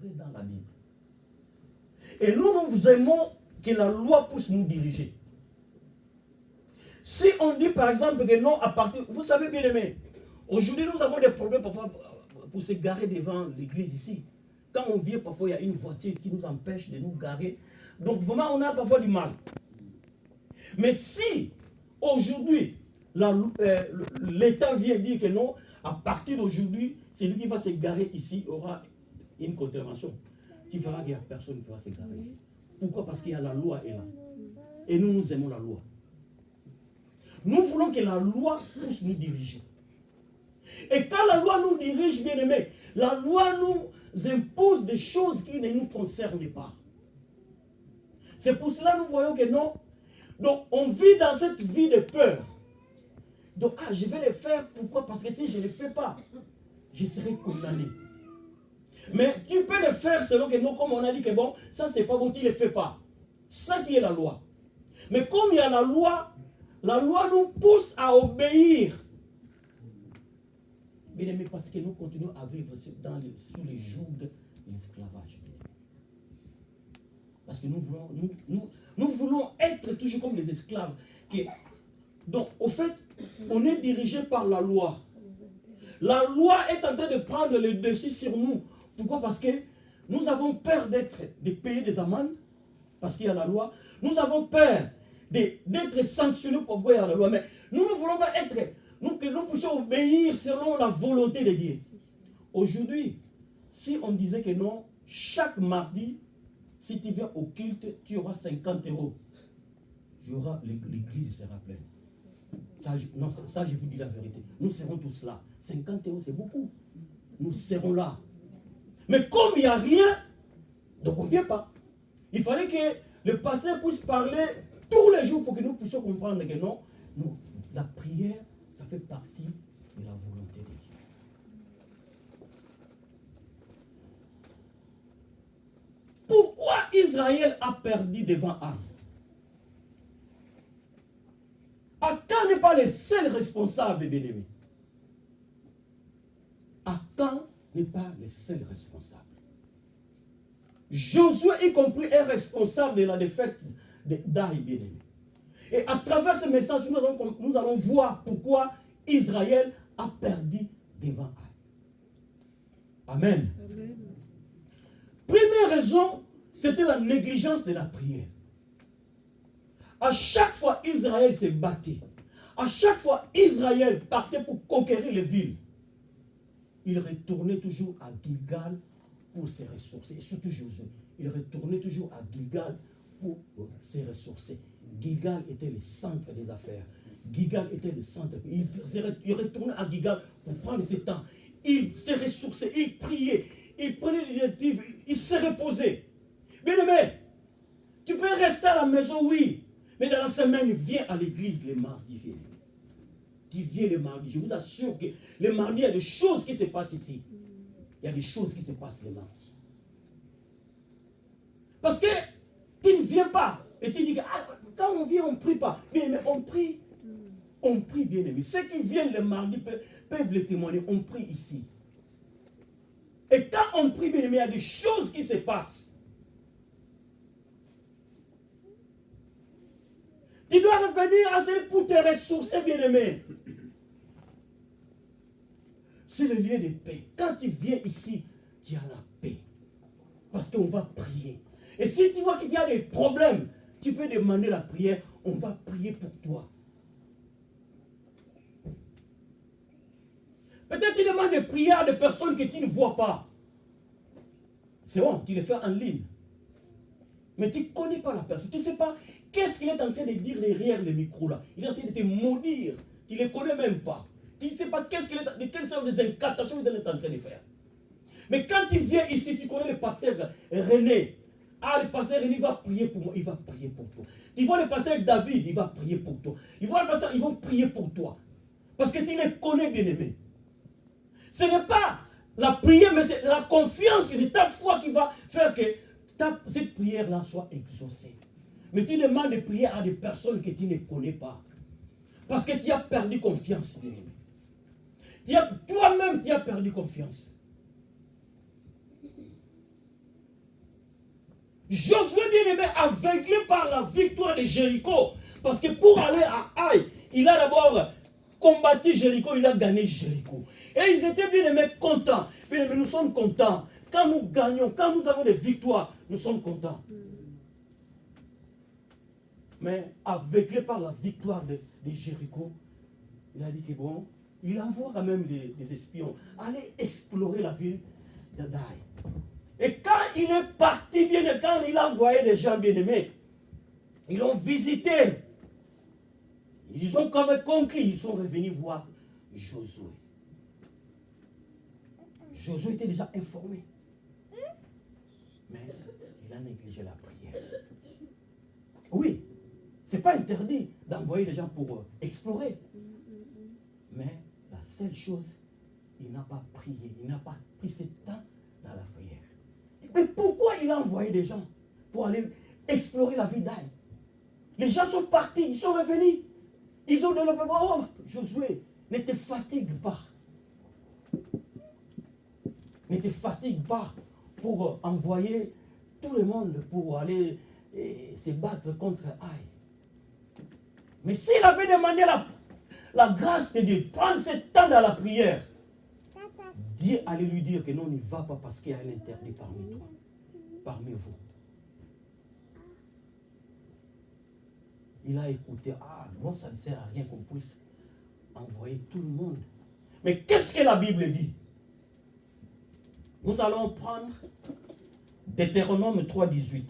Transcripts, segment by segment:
trouverez dans la Bible. Et nous aimons que la loi puisse nous diriger. Si on dit par exemple que non, à partir... Vous savez bien aimé, aujourd'hui nous avons des problèmes parfois pour se garer devant l'église ici. Quand on vient, parfois il y a une voiture qui nous empêche de nous garer. Donc vraiment on a parfois du mal. Mais si aujourd'hui l'État vient dire que non, à partir d'aujourd'hui, celui qui va se garer ici aura une contravention. Tu verras qu'il n'y a personne qui va se garer ici. Pourquoi? Parce qu'il y a la loi est là. Et nous aimons la loi. Nous voulons que la loi puisse nous diriger. Et quand la loi nous dirige, bien aimé, la loi nous impose des choses qui ne nous concernent pas. C'est pour cela que nous voyons que non. Donc on vit dans cette vie de peur. Donc je vais le faire. Pourquoi? Parce que si je ne le fais pas, je serai condamné. Mais tu peux le faire selon que non, comme on a dit que bon, ça c'est pas bon, tu ne le fais pas. Ça qui est la loi. Mais comme il y a la loi nous pousse à obéir. Bien aimé, parce que nous continuons à vivre sous les jours de l'esclavage. Parce que nous voulons être toujours comme les esclaves. Donc, au fait, on est dirigé par la loi. La loi est en train de prendre le dessus sur nous. Pourquoi? Parce que nous avons peur de payer des amendes, parce qu'il y a la loi. Nous avons peur d'être sanctionnés pour quoi il y a la loi. Mais nous ne voulons pas être, que nous puissions obéir selon la volonté de Dieu. Aujourd'hui, si on disait que non, chaque mardi, si tu viens au culte, tu auras 50 €. L'église sera pleine. Ça, je vous dis la vérité. Nous serons tous là. 50 €, c'est beaucoup. Nous serons là. Mais comme il n'y a rien, donc on ne vient pas. Il fallait que le pasteur puisse parler tous les jours pour que nous puissions comprendre que non, la prière, ça fait partie de la volonté de Dieu. Pourquoi Israël a perdu devant Ai? Achan n'est pas le seul responsable, bien-aimé. Achan n'est pas le seul responsable. Josué, y compris, est responsable de la défaite d'Aï, bien-aimé. Et à travers ce message, nous allons voir pourquoi Israël a perdu devant Aï. Amen. Amen. Première raison, c'était la négligence de la prière. À chaque fois, Israël se battait. À chaque fois, Israël partait pour conquérir les villes. Il retournait toujours à Gilgal pour se ressourcer. Et surtout Josué. Il retournait toujours à Gilgal pour se ressourcer. Gilgal était le centre des affaires. Gilgal était le centre. Il retournait à Gilgal pour prendre ses temps. Il se ressourçait, il priait, il prenait l'initiative, il se reposait. Bien aimé, tu peux rester à la maison, oui, mais dans la semaine, viens à l'église le mardi. Tu viens le mardi. Je vous assure que le mardi, il y a des choses qui se passent ici. Il y a des choses qui se passent le mardi. Parce que tu ne viens pas. Et tu dis que quand on vient, on ne prie pas. Mais on prie. On prie, bien aimé. Ceux qui viennent le mardi peuvent le témoigner. On prie ici. Et quand on prie, bien aimé, il y a des choses qui se passent. Tu dois revenir à ce pour te ressourcer, bien aimé. C'est le lieu de paix. Quand tu viens ici, tu as la paix. Parce qu'on va prier. Et si tu vois qu'il y a des problèmes, tu peux demander la prière. On va prier pour toi. Peut-être tu demandes des prières à des personnes que tu ne vois pas. C'est bon, tu les fais en ligne. Mais tu ne connais pas la personne. Tu ne sais pas qu'est-ce qu'il est en train de dire derrière le micro là. Il est en train de te maudire. Tu ne les connais même pas. Tu ne sais pas quelles sortes des incantations il est en train de faire. Mais quand tu viens ici, tu connais le pasteur René. Ah, le pasteur René va prier pour moi. Il va prier pour toi. Tu vois le pasteur David, il va prier pour toi. Il voit le pasteur, ils vont prier pour toi. Parce que tu les connais, bien aimé. Ce n'est pas la prière, mais c'est la confiance, c'est ta foi qui va faire que cette prière-là soit exaucée. Mais tu demandes de prier à des personnes que tu ne connais pas. Parce que tu as perdu confiance, bien aimé. Toi-même, tu as perdu confiance. Josué, bien aimé, aveuglé par la victoire de Jéricho. Parce que pour aller à Haï, il a d'abord combattu Jéricho, il a gagné Jéricho. Et ils étaient bien aimés contents. Bien aimés, nous sommes contents. Quand nous gagnons, quand nous avons des victoires, nous sommes contents. Mais aveuglé par la victoire de Jéricho, il a dit que bon, il envoie quand même des espions aller explorer la ville de Daï. Et quand il est parti, bien aimé, quand il a envoyé des gens bien aimés, ils l'ont visité. Ils ont quand même conquis, ils sont revenus voir Josué. Josué était déjà informé. Mais il a négligé la prière. Oui, ce n'est pas interdit d'envoyer des gens pour explorer. Mais la seule chose, il n'a pas prié, il n'a pas pris ce temps dans la prière. Mais pourquoi il a envoyé des gens pour aller explorer la ville d'Aï? Les gens sont partis, ils sont revenus. Ils ont développé. Oh, Josué, ne te fatigue pas. Ne te fatigue pas pour envoyer tout le monde pour aller se battre contre Aï. Mais s'il avait demandé la grâce de Dieu, prendre ce temps dans la prière, Dieu allait lui dire que non, n'y va pas parce qu'il y a un interdit parmi toi, parmi vous. Il a écouté, bon, ça ne sert à rien qu'on puisse envoyer tout le monde. Mais qu'est-ce que la Bible dit? Nous allons prendre Deutéronome 3,18.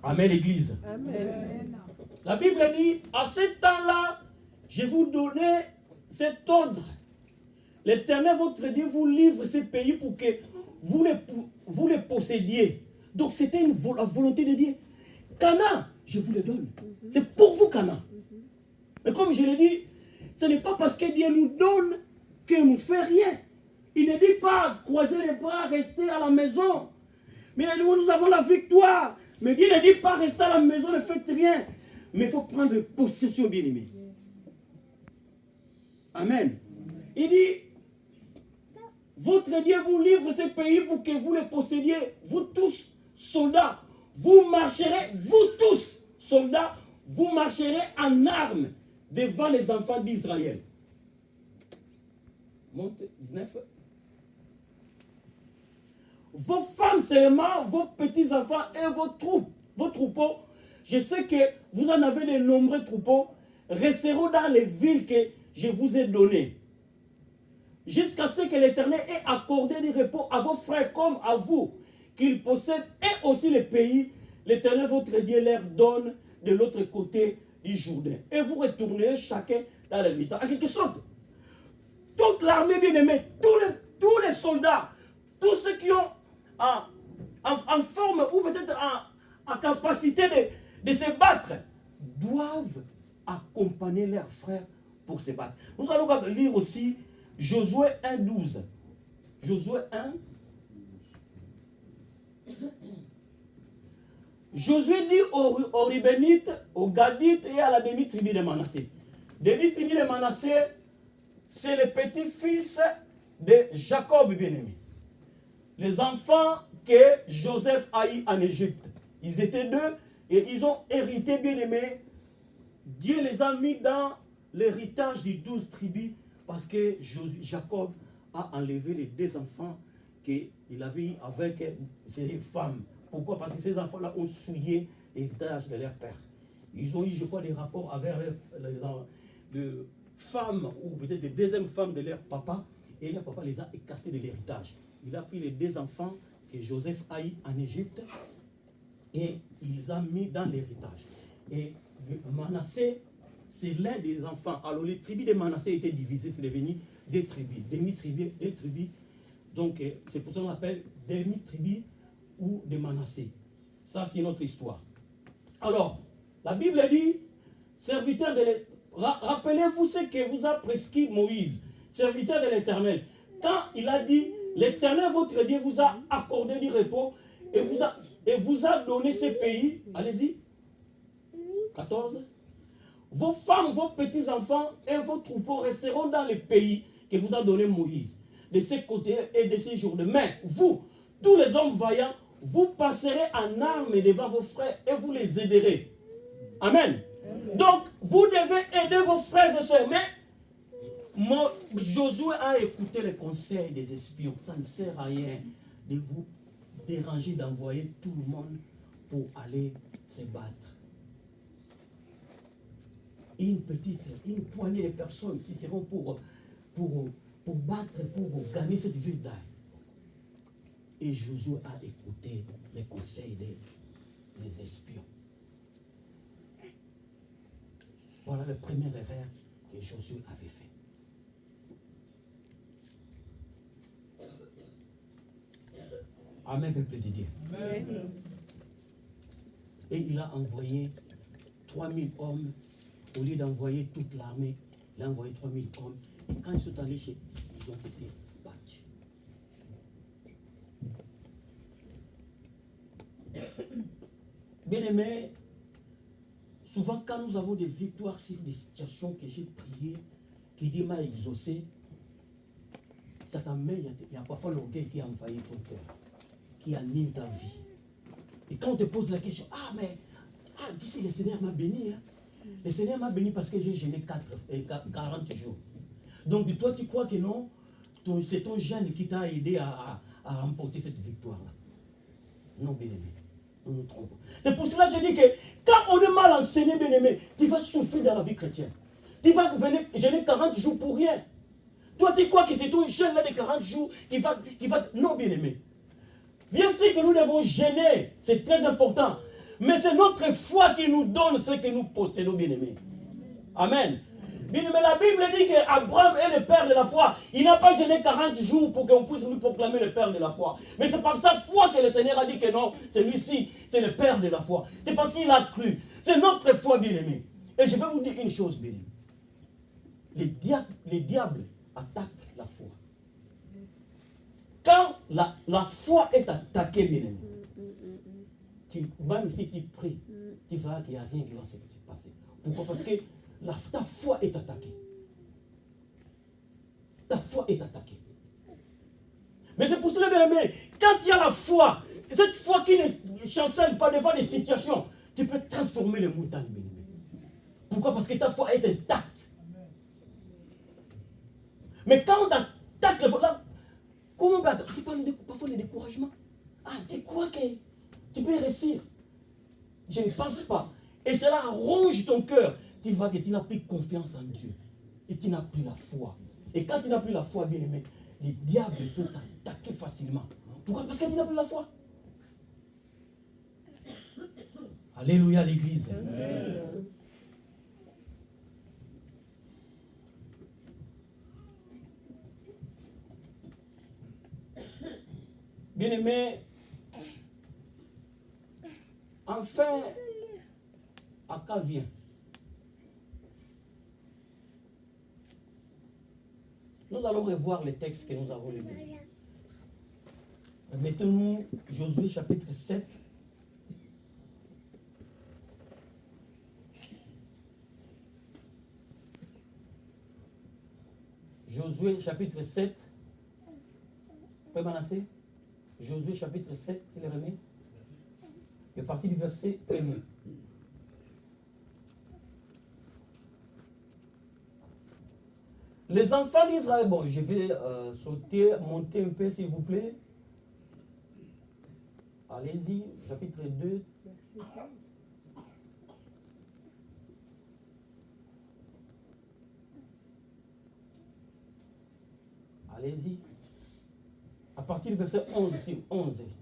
Amen, l'Église. Amen. La Bible dit, à ce temps-là, je vous donnais cet ordre. L'Éternel, votre Dieu, vous livre ce pays pour que vous les possédiez. Donc, c'était la volonté de Dieu. Canaan, je vous le donne. C'est pour vous, Canaan. Mais comme je l'ai dit, ce n'est pas parce que Dieu nous donne qu'il ne fait rien. Il ne dit pas croiser les bras, rester à la maison. Mais il dit, nous avons la victoire. Mais Dieu ne dit pas rester à la maison, ne faites rien. Mais il faut prendre possession, bien-aimé. Amen. Il dit, votre Dieu vous livre ce pays pour que vous le possédiez. Vous tous, soldats, vous marcherez, vous tous, soldats, vous marcherez en armes devant les enfants d'Israël. Monte 19. Vos femmes seulement, vos petits-enfants et vos troupeaux, je sais que vous en avez de nombreux troupeaux, resteront dans les villes que je vous ai données. Jusqu'à ce que l'Éternel ait accordé du repos à vos frères comme à vous, qu'ils possèdent et aussi les pays, l'Éternel votre Dieu leur donne de l'autre côté du Jourdain. Et vous retournerez chacun dans l'habitat. En quelque sorte, toute l'armée bien-aimée, tous les soldats, tous ceux qui ont en forme ou peut-être en capacité de se battre, doivent accompagner leurs frères pour se battre. Nous allons lire aussi Josué 1,12. Josué 1. Josué dit aux Rubénites, aux Gadites et à la demi-tribu de Manassé. Demi-tribu de Manassé, c'est le petit-fils de Jacob bien-aimé. Les enfants que Joseph a eu en Égypte. Ils étaient deux et ils ont hérité bien-aimé. Dieu les a mis dans l'héritage des 12 tribus parce que Jacob a enlevé les 2 enfants qu'il avait eu avec ses femmes. Pourquoi? Parce que ces enfants-là ont souillé l'héritage de leur père. Ils ont eu, je crois, des rapports avec les femmes ou peut-être des deuxièmes femmes de leur papa et leur papa les a écartés de l'héritage. Il a pris les 2 enfants que Joseph a eu en Égypte et il les a mis dans l'héritage. Et Manassé, c'est l'un des enfants. Alors les tribus de Manassé étaient divisées, c'est devenu 2 tribus, demi-tribus, 2 tribus. Donc c'est pour ça qu'on appelle demi-tribus ou de Manassé. Ça c'est notre histoire. Alors, la Bible dit, serviteur de l'Éternel, rappelez-vous ce que vous a prescrit Moïse, serviteur de l'Éternel. Quand il a dit, l'Éternel, votre Dieu, vous a accordé du repos et vous a donné ce pays. Allez-y. 14. Vos femmes, vos petits-enfants et vos troupeaux resteront dans le pays que vous a donné Moïse, de ce côté et de ces jours. Mais vous, tous les hommes vaillants, vous passerez en armes devant vos frères et vous les aiderez. Amen. Donc, vous devez aider vos frères et sœurs. Mais Josué a écouté les conseils des espions. Ça ne sert à rien de vous déranger, d'envoyer tout le monde pour aller se battre. Une poignée de personnes suffiront pour battre, pour gagner cette ville d'Aïe. Et Josué a écouté les conseils des espions. Voilà la première erreur que Josué avait fait. Amen, peuple de Dieu. Amen. Et il a envoyé 3000 hommes, au lieu d'envoyer toute l'armée, il a envoyé 3000 hommes. Et quand ils sont allés chez eux, ils ont été battus. Bien aimé, souvent quand nous avons des victoires sur des situations que j'ai priées, qui Dieu m'a exaucé, ça t'amène, il y a parfois l'orgueil qui a envahi ton cœur, qui anime ta vie. Et quand on te pose la question, d'ici le Seigneur m'a béni. Hein? Le Seigneur m'a béni parce que j'ai gêné 40 jours. Donc toi tu crois que non, c'est ton jeûne qui t'a aidé à remporter cette victoire-là. Non, bien-aimé, nous nous trompons. C'est pour cela que je dis que quand on est mal enseigné, bien-aimé, tu vas souffrir dans la vie chrétienne. Tu vas venir gêner 40 jours pour rien. Toi tu crois que c'est ton jeûne là de 40 jours qui va... Non, bien-aimé. Bien sûr que nous devons gêner, c'est très important. Mais c'est notre foi qui nous donne ce que nous possédons, bien-aimés. Amen. Bien-aimé, la Bible dit qu'Abraham est le père de la foi. Il n'a pas gêné 40 jours pour qu'on puisse lui proclamer le père de la foi. Mais c'est par sa foi que le Seigneur a dit que non, celui-ci, c'est le père de la foi. C'est parce qu'il a cru. C'est notre foi, bien-aimé. Et je vais vous dire une chose, bien-aimé. Les diables attaquent la foi. Quand la foi est attaquée, bien-aimé, même si tu pries, tu verras qu'il n'y a rien qui va se passer. Pourquoi? Parce que ta foi est attaquée. Ta foi est attaquée. Mais c'est pour cela, bien-aimé, quand tu as la foi, cette foi qui ne chancelle pas devant des situations, tu peux transformer les montagnes, bien-aimé. Pourquoi? Parce que ta foi est intacte. Mais quand on attaque le volant, comment battre? C'est pas parfois le découragement. Tu crois que tu peux réussir? Je ne pense pas. Et cela ronge ton cœur. Tu vois que tu n'as plus confiance en Dieu. Et tu n'as plus la foi. Et quand tu n'as plus la foi, bien aimé, les diables peuvent t'attaquer facilement. Pourquoi? Parce que tu n'as plus la foi. Alléluia, l'église. Amen. Bien aimé, enfin, Aka vient. Nous allons revoir les textes que nous avons lus. Mettons-nous Josué chapitre 7. Josué chapitre 7. Vous pouvez m'annoncer? Josué chapitre 7, tu les remets? À partir du verset 1. Les enfants d'Israël, bon, je vais monter un peu s'il vous plaît. Allez-y, chapitre 2. Allez-y. À partir du verset 11, tu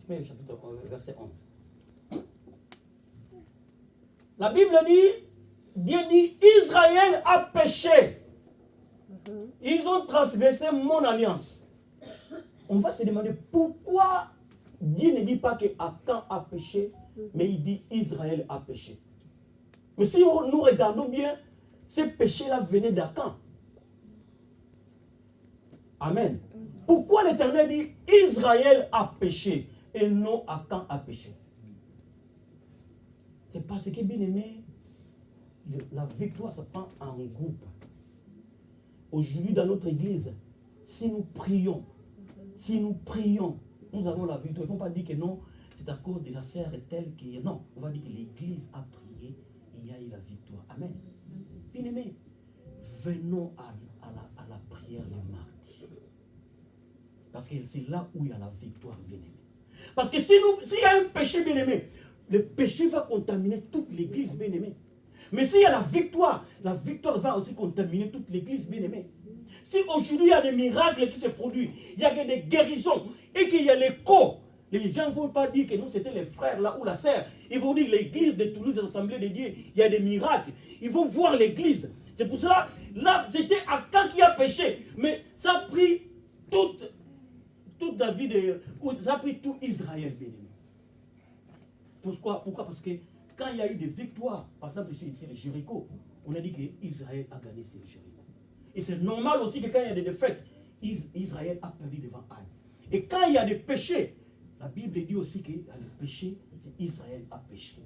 mets le chapitre 11, verset 11. La Bible dit, Dieu dit, Israël a péché. Ils ont transgressé mon alliance. On va se demander pourquoi Dieu ne dit pas que Akan a péché, mais il dit Israël a péché. Mais si nous regardons bien, ces péchés-là venaient d'Akan. Amen. Pourquoi l'Éternel dit Israël a péché et non Akan a péché? C'est parce que, bien aimé, la victoire se prend en groupe. Aujourd'hui, dans notre église, si nous prions, nous avons la victoire. Il ne faut pas dire que non, c'est à cause de la sœur telle qui est. Non, on va dire que l'Église a prié, il y a eu la victoire. Amen. Bien aimé, venons à la prière le mardi. Parce que c'est là où il y a la victoire, bien aimé. Parce que s'il y a un péché, bien aimé, le péché va contaminer toute l'Église, bien aimé. Mais s'il y a la victoire va aussi contaminer toute l'Église, bien aimé. Si aujourd'hui il y a des miracles qui se produisent, il y a des guérisons et qu'il y a l'écho, les gens ne vont pas dire que nous c'était les frères là ou la sœur. Ils vont dire l'église de Toulouse, l'Assemblée de Dieu, il y a des miracles. Ils vont voir l'église. C'est pour cela, là c'était Achan qui a péché. Mais ça a pris toute la vie ça a pris tout Israël, bien aimé. Pourquoi? Parce que quand il y a eu des victoires, par exemple ici le Jéricho, on a dit qu'Israël a gagné sur le Jéricho. Et c'est normal aussi que quand il y a des défaites, Israël a perdu devant Haï. Et quand il y a des péchés, la Bible dit aussi que le péché, c'est Israël a péché.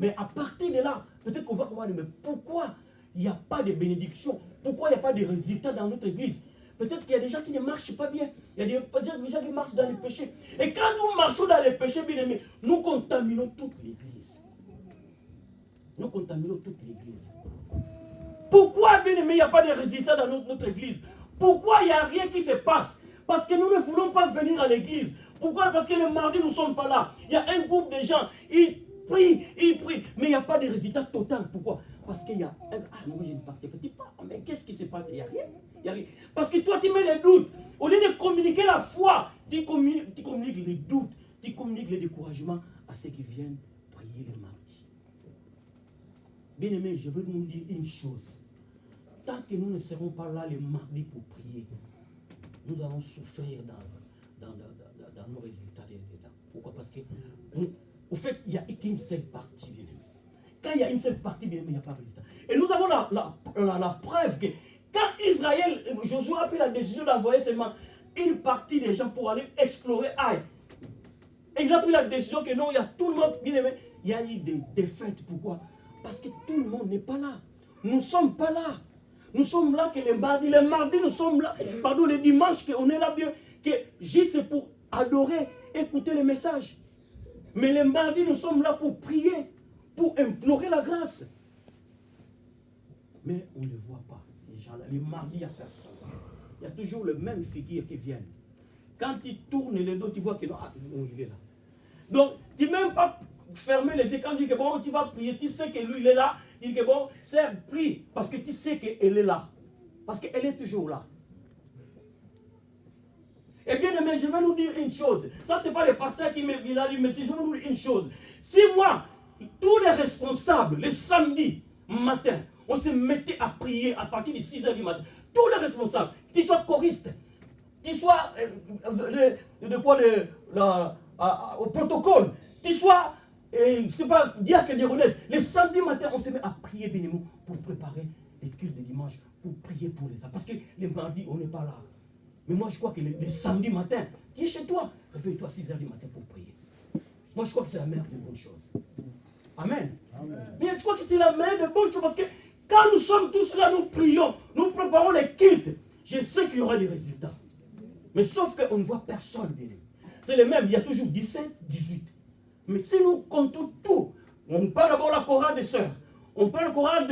Mais à partir de là, peut-être qu'on va comprendre, mais pourquoi il n'y a pas de bénédiction? Pourquoi il n'y a pas de résultats dans notre église? Peut-être qu'il y a des gens qui ne marchent pas bien. Il y a des gens qui marchent dans les péchés. Et quand nous marchons dans les péchés, bien aimés, nous contaminons toute l'église. Nous contaminons toute l'église. Pourquoi, bien aimé, il n'y a pas de résultats dans notre église? Pourquoi il n'y a rien qui se passe? Parce que nous ne voulons pas venir à l'église. Pourquoi? Parce que le mardi, nous ne sommes pas là. Il y a un groupe de gens, ils prient, mais il n'y a pas de résultat total. Pourquoi? Parce qu'il y a un... Ah, moi, je ne partais pas. Mais qu'est-ce qui se passe? Il n'y a rien. Il y a rien. Parce que toi, tu mets les doutes. Au lieu de communiquer la foi, tu communiques les doutes, tu communiques les découragements à ceux qui viennent prier le mardi. Bien aimé, je veux vous dire une chose. Tant que nous ne serons pas là le mardi pour prier, nous allons souffrir dans nos résultats. Pourquoi? Parce que, au fait, il n'y a qu'une seule partie, bien aimé. Quand il y a une seule partie, bien aimé, il n'y a pas de résultat. Et nous avons la preuve que quand Israël, Josué a pris la décision d'envoyer seulement une partie des gens pour aller explorer Haï. Et il a pris la décision que non, il y a tout le monde, bien aimé, il y a eu des défaites. Pourquoi? Parce que tout le monde n'est pas là. Nous ne sommes pas là. Nous sommes là que les mardis nous sommes là, pardon, les dimanches qu'on est là bien, que juste pour adorer, écouter les messages. Mais les mardis nous sommes là pour prier, pour implorer la grâce. Mais on ne les voit pas, ces gens-là. Les mardis, il n'y a personne. Il y a toujours le même figure qui viennent. Quand ils tournent les dos, tu vois que non, il est là. Donc, tu n'as même pas fermé les yeux quand tu dis que bon, tu vas prier, tu sais que lui, il est là. Il dit que bon, sœur, prie, parce que tu sais qu'elle est là. Parce qu'elle est toujours là. Et bien aimé, je vais nous dire une chose. Ça, ce n'est pas le pasteur qui me dit là, mais je vais nous dire une chose. Si moi, tous les responsables, les samedis matin, on se mettait à prier à partir de 6 h du matin, tous les responsables, qu'ils soient choristes, qu'ils soient au protocole, qu'ils soient, je ne sais pas, diacre des Rodez, les samedis matin, on se met à prier bénémoine pour préparer les cultes de dimanche, pour prier pour les âmes. Parce que les mardis, on n'est pas là. Mais moi, je crois que les samedis matin, tu es chez toi, réveille-toi à 6 h du matin pour prier. Moi, je crois que c'est la meilleure des bonnes choses. Amen. Amen. Mais je crois que c'est la meilleure des bonnes choses parce que quand nous sommes tous là, nous prions, nous préparons les cultes. Je sais qu'il y aura des résultats. Mais sauf qu'on ne voit personne, bien aimé. C'est le même, il y a toujours 17, 18. Mais si nous comptons tout, on parle d'abord de la chorale des sœurs, on parle de la chorale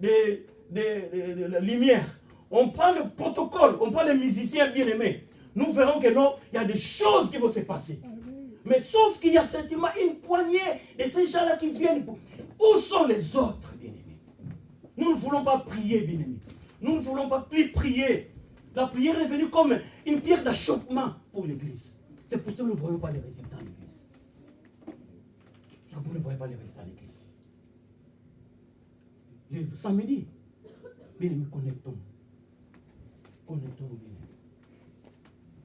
de la lumière, on parle de protocole, on parle des musiciens bien aimés. Nous verrons que non, il y a des choses qui vont se passer. Mais sauf qu'il y a certainement une poignée de ces gens-là qui viennent. Où sont les autres, bien-aimés? Nous ne voulons pas prier, bien-aimés. Nous ne voulons pas plus prier. La prière est venue comme une pierre d'achoppement pour l'Église. C'est pour ça que nous ne voyons pas les résultats à l'Église. Vous ne voyez pas les résultats à l'Église. Le samedi, bien-aimés, connectons. Connectons-nous, bien-aimés.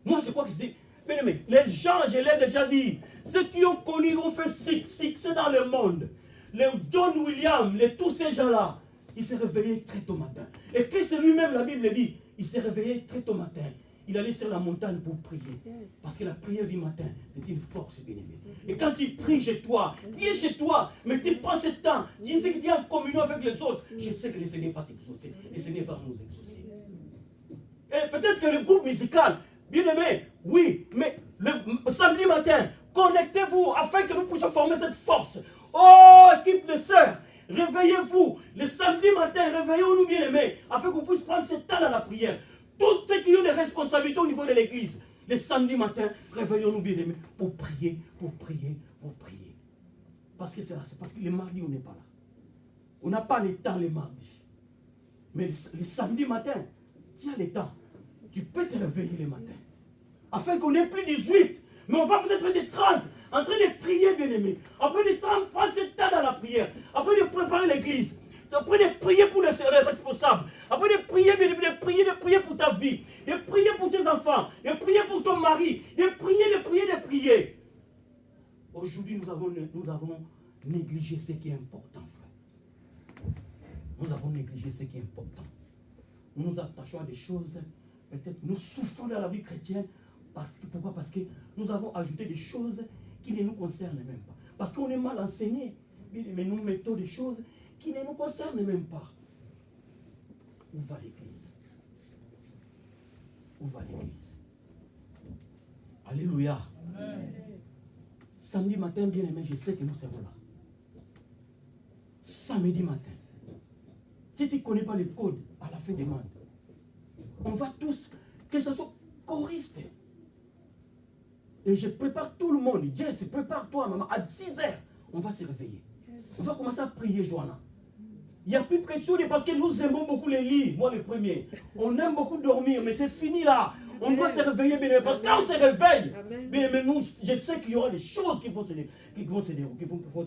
Moi, je crois que c'est... Bien-aimés, les gens, je l'ai déjà dit, ceux qui ont connu, ont fait succès dans le monde, les John Williams, tous ces gens-là, ils se réveillaient très tôt matin. Et Christ lui-même, la Bible dit, il s'est réveillé très tôt matin. Il allait sur la montagne pour prier. Parce que la prière du matin, c'est une force, bien-aimée. Et quand tu pries chez toi, tu es chez toi, mais tu prends ce temps, tu sais que tu es en communion avec les autres. Je sais que le Seigneur va t'exaucer. Le Seigneur va nous exaucer. Et peut-être que le groupe musical, Bien-aimés, oui, mais le samedi matin, connectez-vous afin que nous puissions former cette force. Oh, équipe de sœurs, réveillez-vous. Le samedi matin, réveillons-nous, bien-aimés, afin qu'on puisse prendre ce temps dans la prière. Tous ceux qui ont des responsabilités au niveau de l'église, le samedi matin, réveillons-nous, bien-aimés, pour prier, pour prier, pour prier. Parce que c'est là, c'est parce que les mardis, on n'est pas là. On n'a pas le temps les mardis. Mais le samedi matin, tu as le temps. Tu peux te réveiller le matin. Afin qu'on n'ait plus 18, mais on va peut-être être 30, en train de prier, bien-aimés. Après de prendre ce temps dans la prière. Après de préparer l'église. Après de prier pour les responsables. Après de prier, bien-aimés, de prier pour ta vie. De prier pour tes enfants. De prier pour ton mari. De prier. Aujourd'hui, nous avons négligé ce qui est important, frère. Nous avons négligé ce qui est important. Nous nous attachons à des choses, peut-être nous souffrons dans la vie chrétienne. Pourquoi? Parce que nous avons ajouté des choses qui ne nous concernent même pas. Parce qu'on est mal enseigné. Mais nous mettons des choses qui ne nous concernent même pas. Où va l'église? Où va l'église? Alléluia. Amen. Samedi matin, bien aimé, je sais que nous serons là. Samedi matin. Si tu ne connais pas le code, à la fin demande. On va tous, que ce soit choristes. Et je prépare tout le monde. Jess, prépare-toi, maman. À 6 heures, on va se réveiller. On va commencer à prier, Johanna. Il n'y a plus de pression parce que nous aimons beaucoup les lits. Moi, le premier. On aime beaucoup dormir, mais c'est fini là. On doit se réveiller, bien aimé. Parce que quand on se réveille, bien aimé, nous, je sais qu'il y aura des choses qui vont se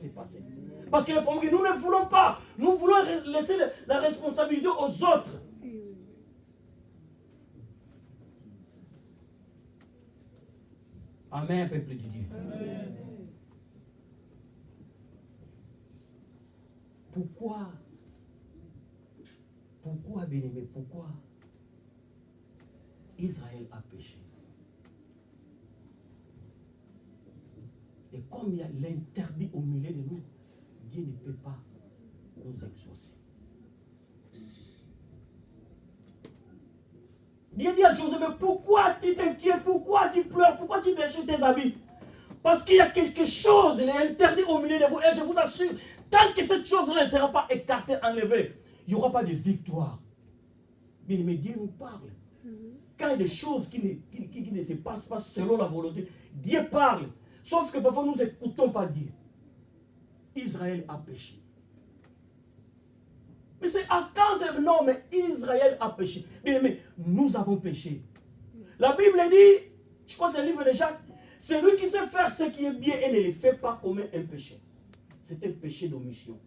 passer. Parce que le problème, nous ne voulons pas. Nous voulons laisser la responsabilité aux autres. Amen, peuple de Dieu. Amen. Pourquoi, bien-aimé, pourquoi Israël a péché? Et comme il y a l'interdit au milieu de nous, Dieu ne peut pas nous exaucer. Dieu dit à Joseph, mais pourquoi tu t'inquiètes? Pourquoi tu pleures? Pourquoi tu déchires tes habits? Parce qu'il y a quelque chose, il est interdit au milieu de vous. Et je vous assure, tant que cette chose-là ne sera pas écartée, enlevée, il n'y aura pas de victoire. Bien, mais Dieu nous parle. Quand il y a des choses qui ne se passent pas selon la volonté, Dieu parle. Sauf que parfois nous n'écoutons pas Dieu. Israël a péché. Mais c'est à quand? Non, mais Israël a péché. Bien, mais nous avons péché. La Bible dit, je crois que c'est le livre de Jacques, c'est lui qui sait faire ce qui est bien et ne le fait pas commet un péché. C'est un péché d'omission.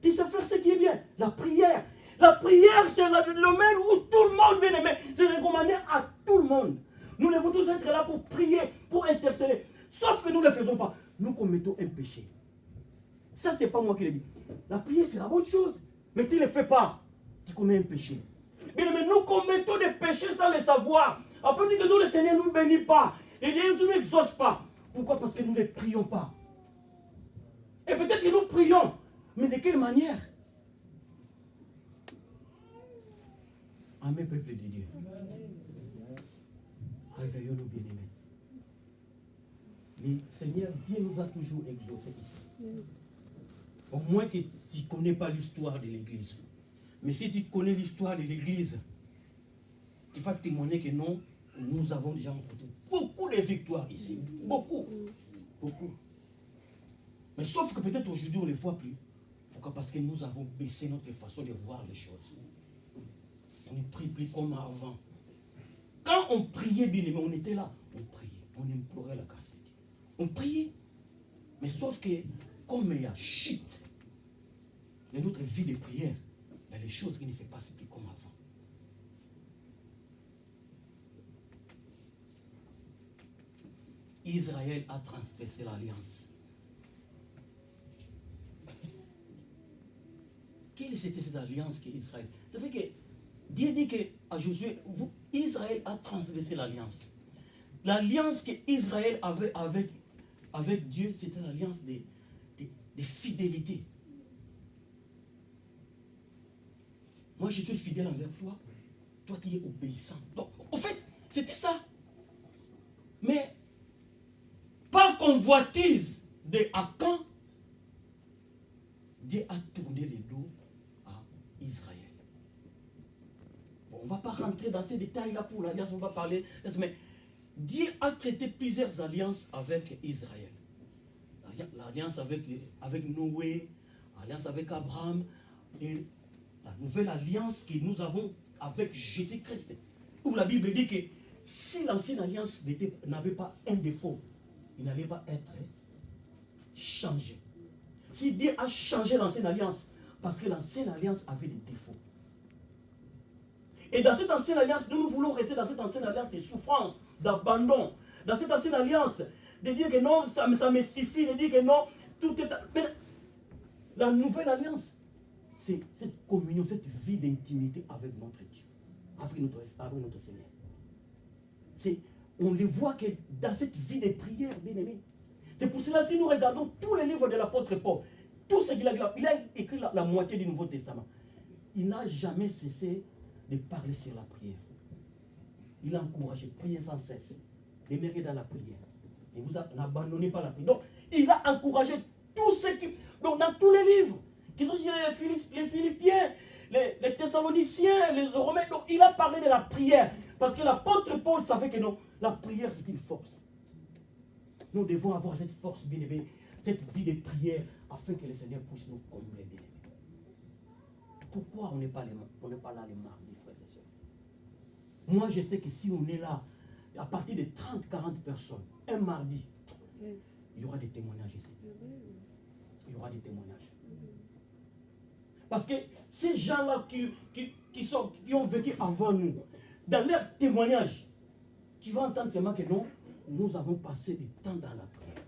Tu sais faire ce qui est bien. La prière. La prière, c'est le domaine où tout le monde, bien aimé, c'est recommandé à tout le monde. Nous devons tous être là pour prier, pour intercéder. Sauf que nous ne le faisons pas. Nous commettons un péché. Ça, ce n'est pas moi qui le dis. La prière, c'est la bonne chose. Mais tu ne le fais pas. Tu commets un péché. Bien aimé, nous commettons des péchés sans le savoir. Après, dit que nous, le Seigneur ne nous bénit pas. Et Dieu ne nous exauce pas. Pourquoi? Parce que nous ne prions pas. Et peut-être que nous prions. Mais de quelle manière? Amen, peuple de Dieu. Réveillons-nous, bien-aimés. Le Seigneur, Dieu nous a toujours exaucés ici. Au moins que tu ne connais pas l'histoire de l'Église. Mais si tu connais l'histoire de l'Église, tu vas témoigner que non, nous avons déjà remporté beaucoup de victoires ici. Beaucoup. Beaucoup. Mais sauf que peut-être aujourd'hui, on ne les voit plus. Pourquoi? Parce que nous avons baissé notre façon de voir les choses. On ne prie plus comme avant. Quand on priait, bien aimé, on était là. On priait. On implorait la grâce de Dieu. On priait. Mais sauf que, comme il y a chute dans notre vie de prière, il y a des choses qui ne se passent plus comme avant. Israël a transgressé l'alliance. Quelle était cette alliance qu'Israël? Ça fait que Dieu dit à Josué, Israël a transgressé l'alliance. L'alliance qu'Israël avait avec Dieu, c'était l'alliance de fidélité. Moi, je suis fidèle envers toi. Toi, tu es obéissant. Donc, en fait, C'était ça. Mais par convoitise de Akan, Dieu a tourné le dos à Israël. Bon, on ne va pas rentrer dans ces détails-là pour l'alliance, on va parler. Mais Dieu a traité plusieurs alliances avec Israël. L'alliance avec Noé, l'alliance avec Abraham, et la nouvelle alliance que nous avons avec Jésus-Christ. Où la Bible dit que si l'ancienne alliance n'avait pas un défaut, il n'allait pas être changé. Si Dieu a changé l'ancienne alliance, parce que l'ancienne alliance avait des défauts. Et dans cette ancienne alliance, nous voulons rester dans cette ancienne alliance de souffrance, d'abandon. Dans cette ancienne alliance, de dire que non, ça me suffit, de dire que non, tout est... Mais la nouvelle alliance, c'est cette communion, cette vie d'intimité avec notre Dieu, avec notre Seigneur. On le voit que dans cette vie de prière, bien aimé. C'est pour cela, si nous regardons tous les livres de l'apôtre Paul, tout ce qu'il a écrit la moitié du Nouveau Testament, il n'a jamais cessé de parler sur la prière. Il a encouragé, priez sans cesse, demeurez dans la prière. Et vous n'abandonnez pas la prière. Donc, il a encouragé tous ceux qui... Donc, dans tous les livres, qui sont les Philippiens, les Thessaloniciens, les Romains, donc il a parlé de la prière. Parce que l'apôtre Paul savait que non, la prière c'est une force. Nous devons avoir cette force, bien aimée, cette vie de prière, afin que le Seigneur puisse nous combler, bien aimé. Pourquoi on n'est pas là les mardis, frères et sœurs? Moi, je sais que si on est là, à partir de 30-40 personnes, un mardi, il y aura des témoignages ici. Il y aura des témoignages. Parce que ces gens-là qui ont vécu avant nous, dans leur témoignage, tu vas entendre seulement que non, nous avons passé du temps dans la prière.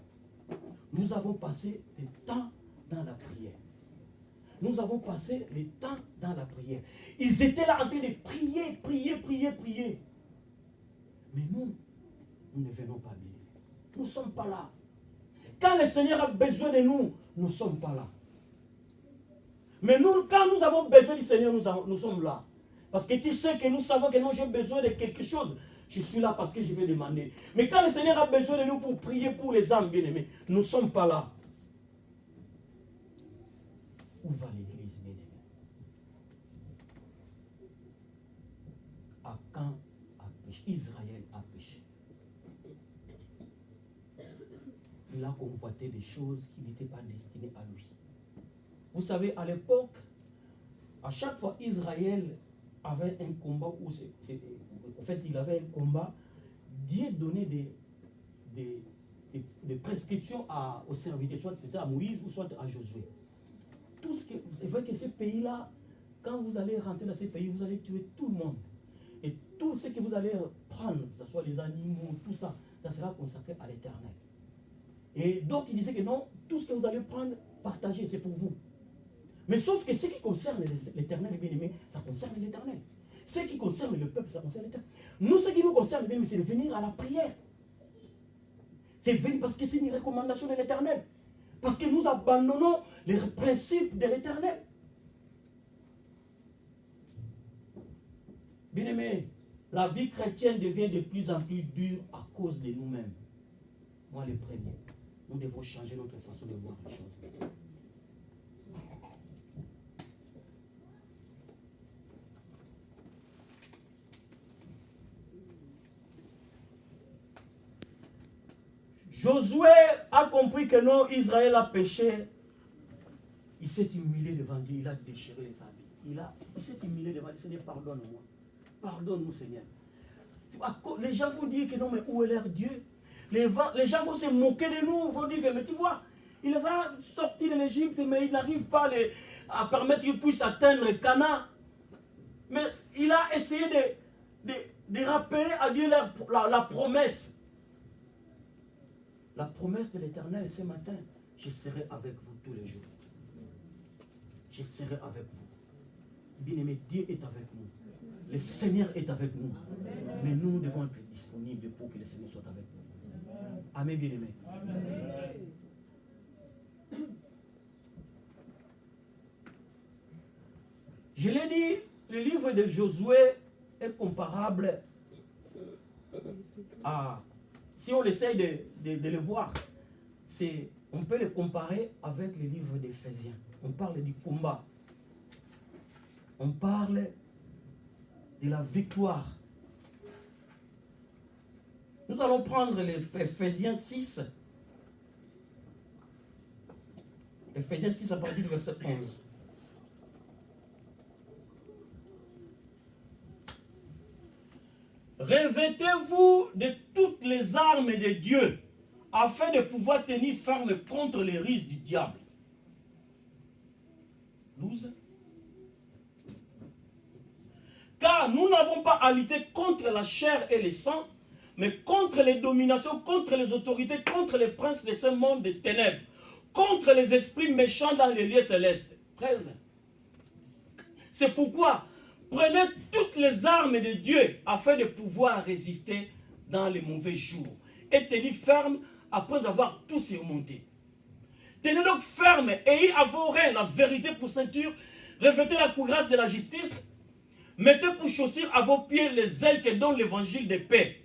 Nous avons passé du temps dans la prière. Nous avons passé le temps dans la prière. Ils étaient là en train de prier. Mais nous ne venons pas bien. Nous ne sommes pas là. Quand le Seigneur a besoin de nous, nous ne sommes pas là. Mais nous, quand nous avons besoin du Seigneur, nous sommes là. Parce que tu sais que nous savons que non, j'ai besoin de quelque chose. Je suis là parce que je vais demander. Mais quand le Seigneur a besoin de nous pour prier pour les âmes bien-aimées, nous ne sommes pas là. Où va l'église bien-aimée? Akan a péché. Israël a péché. Il a convoité des choses qui n'étaient pas destinées à lui. Vous savez, à l'époque, à chaque fois Israël avait un combat, en fait, il avait un combat, Dieu donnait des prescriptions aux serviteurs, soit à Moïse ou soit à Josué. C'est vrai que ces pays-là, quand vous allez rentrer dans ces pays, vous allez tuer tout le monde. Et tout ce que vous allez prendre, que ce soit les animaux, tout ça, ça sera consacré à l'Éternel. Et donc, il disait que non, tout ce que vous allez prendre, partagez, c'est pour vous. Mais sauf que ce qui concerne l'Éternel, bien aimé, ça concerne l'Éternel. Ce qui concerne le peuple, ça concerne l'Éternel. Nous, ce qui nous concerne, bien aimé, c'est de venir à la prière. C'est venir parce que c'est une recommandation de l'Éternel. Parce que nous abandonnons les principes de l'Éternel. Bien aimé, la vie chrétienne devient de plus en plus dure à cause de nous-mêmes. Moi, le premier. Nous devons changer notre façon de voir les choses. Josué a compris que non, Israël a péché. Il s'est humilié devant Dieu, il a déchiré les habits. Il s'est humilié devant Dieu. Seigneur, pardonne-moi. Pardonne-nous, Seigneur. Les gens vont dire que non, mais où est leur Dieu? Les gens vont se moquer de nous, vont dire que, mais tu vois, il les a sortis de l'Égypte, mais il n'arrive pas à permettre qu'ils puissent atteindre Canaan. Mais il a essayé de rappeler à Dieu la promesse. La promesse de l'Éternel ce matin, je serai avec vous tous les jours. Je serai avec vous. Bien-aimé, Dieu est avec nous. Le Seigneur est avec nous. Mais nous devons être disponibles pour que le Seigneur soit avec nous. Amen, bien-aimé. Je l'ai dit, le livre de Josué est comparable si on essaie de le voir, on peut le comparer avec le livre d'Éphésiens. On parle du combat. On parle de la victoire. Nous allons prendre Éphésiens 6. Éphésiens 6 à partir du verset 11. Revêtez-vous de toutes les armes de Dieu, afin de pouvoir tenir ferme contre les ruses du diable. 12. Car nous n'avons pas à lutter contre la chair et le sang, mais contre les dominations, contre les autorités, contre les princes de ce monde de ténèbres, contre les esprits méchants dans les lieux célestes. 13. C'est pourquoi prenez toutes les armes de Dieu afin de pouvoir résister dans les mauvais jours et tenir ferme après avoir tout surmonté. Tenez donc ferme, ayez à vos reins la vérité pour ceinture, revêtez la cuirasse de la justice, mettez pour chaussures à vos pieds les ailes que donne l'évangile de paix.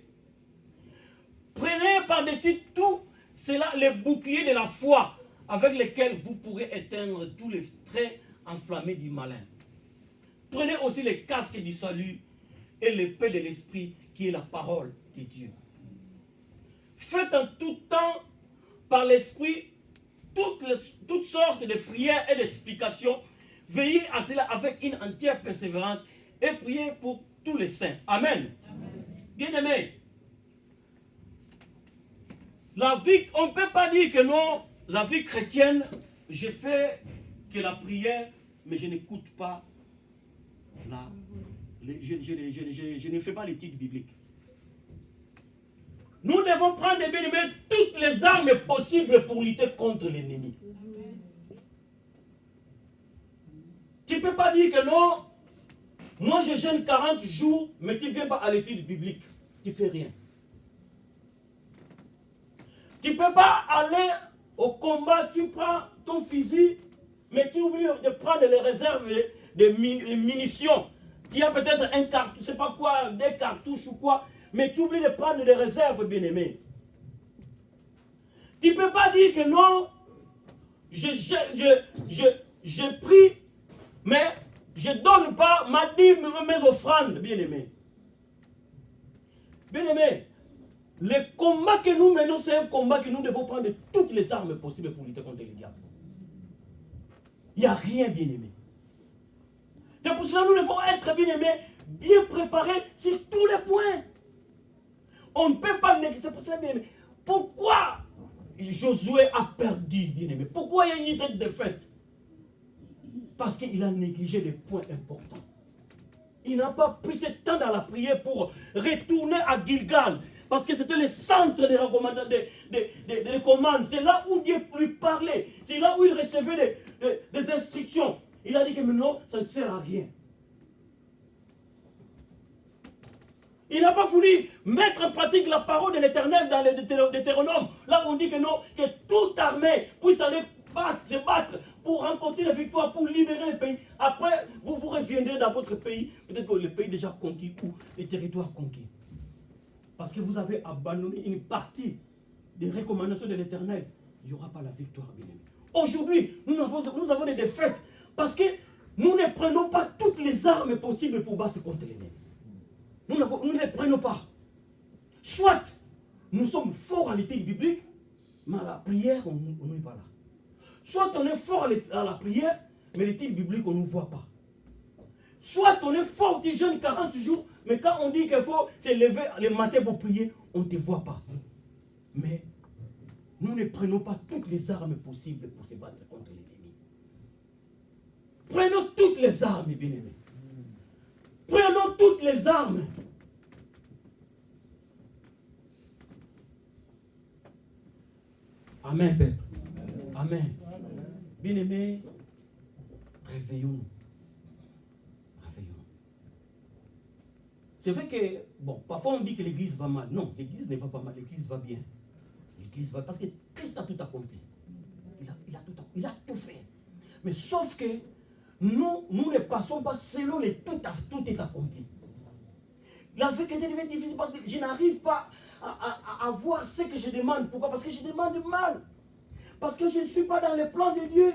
Prenez par-dessus tout cela les boucliers de la foi avec lesquels vous pourrez éteindre tous les traits enflammés du malin. Prenez aussi les casques du salut et l'épée de l'esprit qui est la parole de Dieu. Faites en tout temps par l'esprit toutes sortes de prières et d'explications. Veillez à cela avec une entière persévérance et priez pour tous les saints. Amen. Bien-aimés, la vie, on ne peut pas dire que non, la vie chrétienne, je fais que la prière, mais je n'écoute pas je ne fais pas l'étude biblique. Nous devons prendre, bien-aimés, toutes les armes possibles pour lutter contre l'ennemi. Tu ne peux pas dire que non, moi je jeûne 40 jours, mais tu ne viens pas à l'étude biblique. Tu ne fais rien. Tu ne peux pas aller au combat, tu prends ton fusil, mais tu oublies de prendre les réserves de munitions. Tu as peut-être un cartouche, je ne sais pas quoi, des cartouches ou quoi, mais tu oublies de prendre des réserves, bien-aimés. Tu ne peux pas dire que non, je prie, mais je ne donne pas ma dîme, mes offrandes, bien-aimés. Bien-aimés, le combat que nous menons, c'est un combat que nous devons prendre toutes les armes possibles pour lutter contre les diables. Il n'y a rien, bien-aimé. C'est pour cela que nous devons être, bien-aimés, bien préparés sur tous les points. On ne peut pas négliger. C'est pour ça, bien-aimé. Pourquoi Josué a perdu, bien-aimé? Pourquoi il y a eu cette défaite? Parce qu'il a négligé les points importants. Il n'a pas pris ce temps dans la prière pour retourner à Gilgal. Parce que c'était le centre des commandes. C'est là où Dieu lui parlait. C'est là où il recevait des instructions. Il a dit que maintenant, ça ne sert à rien. Il n'a pas voulu mettre en pratique la parole de l'Éternel dans les Deutéronome. Là, on dit que non, que toute armée puisse aller se battre pour remporter la victoire, pour libérer le pays. Après, vous reviendrez dans votre pays, peut-être que le pays déjà conquis ou les territoires conquis. Parce que vous avez abandonné une partie des recommandations de l'Éternel. Il n'y aura pas la victoire, bien-aimé. Aujourd'hui, nous avons des défaites parce que nous ne prenons pas toutes les armes possibles pour battre contre l'ennemi. Nous ne les prenons pas. Soit nous sommes forts à l'étude biblique, mais à la prière, on n'est pas là. Soit on est fort à la prière, mais l'étude biblique, on ne nous voit pas. Soit on est fort, tu jeûnes 40 jours, mais quand on dit qu'il faut se lever le matin pour prier, on ne te voit pas. Mais nous ne prenons pas toutes les armes possibles pour se battre contre l'ennemi. Prenons toutes les armes, bien-aimés. Prenons toutes les armes. Amen, Père. Amen. Bien-aimés, réveillons-nous. Réveillons-nous. C'est vrai que, bon, parfois on dit que l'église va mal. Non, l'église ne va pas mal, l'église va bien. L'église va, parce que Christ a tout accompli. Il a tout fait. Mais sauf que nous ne passons pas selon tout est accompli. La vie qui devient difficile parce que je n'arrive pas à voir ce que je demande. Pourquoi? Parce que je demande mal. Parce que je ne suis pas dans le plan de Dieu.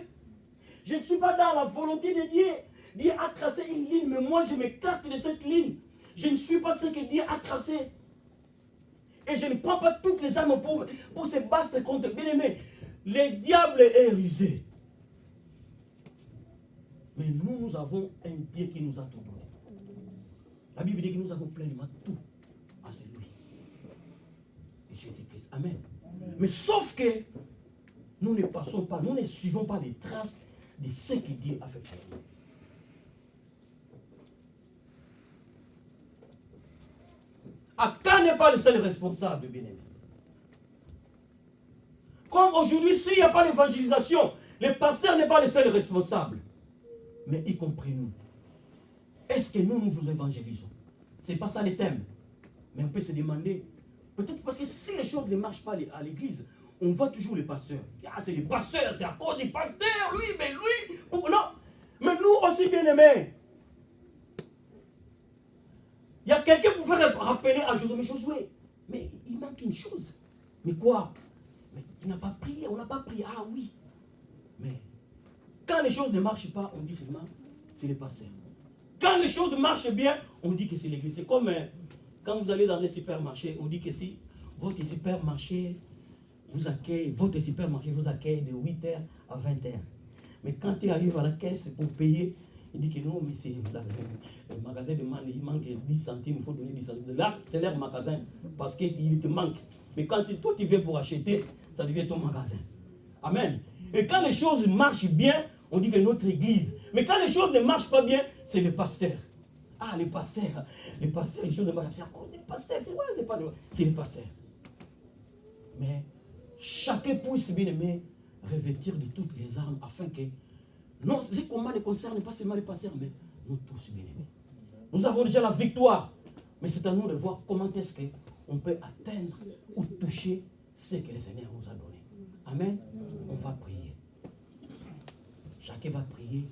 Je ne suis pas dans la volonté de Dieu. Dieu a tracé une ligne, mais moi je m'écarte de cette ligne. Je ne suis pas ce que Dieu a tracé. Et je ne prends pas toutes les armes pour se battre contre. Bien aimé, le diable est rusé. Mais nous avons un Dieu qui nous a tout donné. La Bible dit que nous avons pleinement tout à celui de Jésus-Christ. Amen. Mais sauf que nous ne passons pas, nous ne suivons pas les traces de ce que Dieu a fait pour nous. Achan n'est pas le seul responsable, bien-aimé. Comme aujourd'hui, s'il n'y a pas l'évangélisation, le pasteur n'est pas le seul responsable. Mais y compris nous. Est-ce que nous vous évangélisons? Ce n'est pas ça le thème. Mais on peut se demander, peut-être parce que si les choses ne marchent pas à l'église, on voit toujours les pasteurs. Ah, c'est les pasteurs, c'est à cause des pasteurs, lui, mais lui. Non, mais nous aussi, bien-aimés. Il y a quelqu'un pour faire rappeler à Josué, mais Josué, mais il manque une chose. Mais quoi? Mais tu n'as pas prié, on n'a pas prié. Ah oui. Mais quand les choses ne marchent pas, on dit seulement, c'est les pasteurs. Quand les choses marchent bien, on dit que c'est l'église. C'est comme quand vous allez dans les supermarchés, on dit que si votre supermarché vous accueille, de 8h à 20h. Mais quand tu arrives à la caisse pour payer, il dit que non, mais c'est le magasin demande, il manque 10 centimes, il faut donner 10 centimes. Là, c'est leur magasin, parce qu'il te manque. Mais quand toi tu veux pour acheter, ça devient ton magasin. Amen. Et quand les choses marchent bien, on dit que notre église. Mais quand les choses ne marchent pas bien, c'est le pasteur. Ah, les pasteurs, les choses ne marchent pas. C'est à cause des pasteurs. C'est les pasteurs. Mais chacun puisse, bien aimé, revêtir de toutes les armes afin que. Non, c'est comment ne concerne pas seulement les pasteurs, mais nous tous, bien aimés. Nous avons déjà la victoire. Mais c'est à nous de voir comment est-ce qu'on peut atteindre ou toucher ce que le Seigneur nous a donné. Amen. On va prier. Chacun va prier.